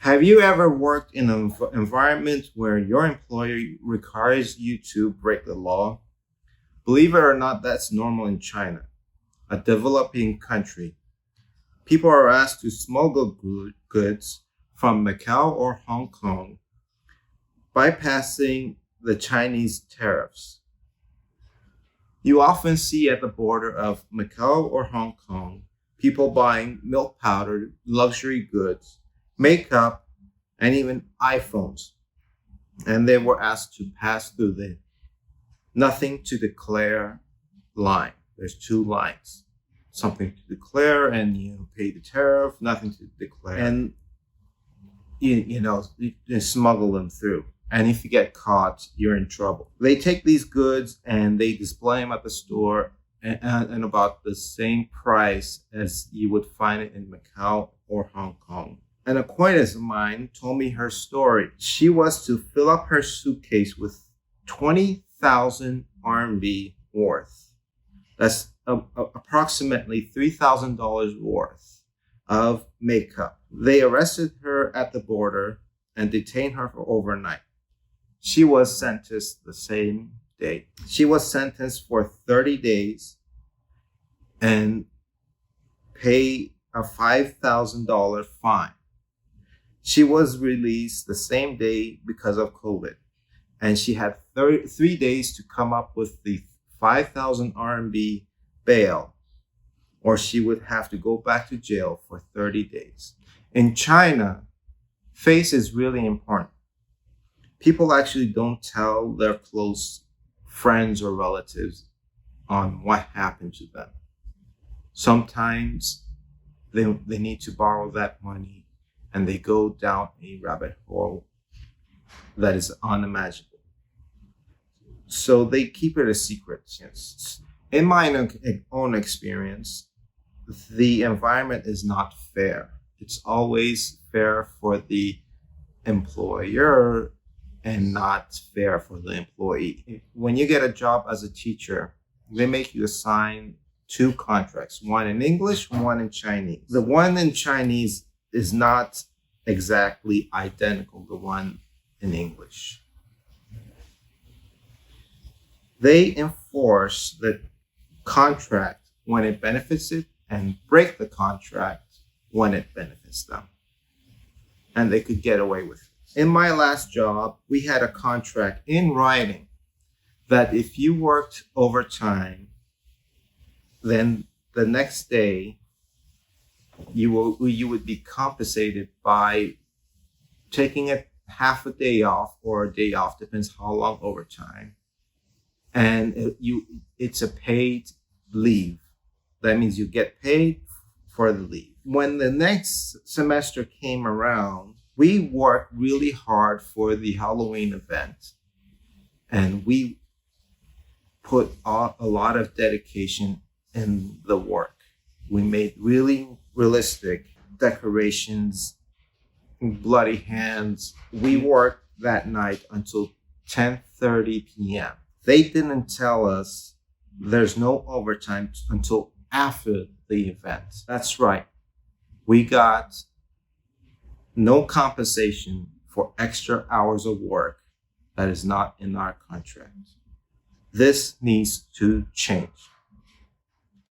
Have you ever worked in an environment where your employer requires you to break the law? Believe it or not, that's normal in China, a developing country. People are asked to smuggle goods from Macau or Hong Kong, bypassing the Chinese tariffs. You often see at the border of Macau or Hong Kong people buying milk powder, luxury goods, makeup, and even iPhones. And they were asked to pass through the nothing to declare line. There's two lines. Something to declare and you pay the tariff, nothing to declare. And you smuggle them through. And if you get caught, you're in trouble. They take these goods and they display them at the store and about the same price as you would find it in Macau or Hong Kong. An acquaintance of mine told me her story. She was to fill up her suitcase with 20,000 RMB worth. That's approximately $3,000 worth of makeup. They arrested her at the border and detained her for overnight. She was sentenced the same day. She was sentenced for 30 days and pay a $5,000 fine. She was released the same day because of COVID, and she had 3 days to come up with the 5,000 RMB bail, or she would have to go back to jail for 30 days. In China, face is really important. People actually don't tell their close friends or relatives on what happened to them. Sometimes they need to borrow that money and they go down a rabbit hole that is unimaginable. So they keep it a secret. Yes. In my own experience, the environment is not fair. It's always fair for the employer and not fair for the employee. When you get a job as a teacher, they make you assign two contracts, one in English, one in Chinese. The one in Chinese is not exactly identical to the one in English. They enforce the contract when it benefits it and break the contract when it benefits them. And they could get away with it. In my last job, we had a contract in writing that if you worked overtime, then the next day you would be compensated by taking half a day off or a day off, depends how long overtime. And it's a paid leave. That means you get paid for the leave. When the next semester came around, we worked really hard for the Halloween event, and we put a lot of dedication in the work. We made really realistic decorations, bloody hands. We worked that night until 10:30 p.m. They didn't tell us there's no overtime until after the event. That's right. We got no compensation for extra hours of work that is not in our contract. This needs to change.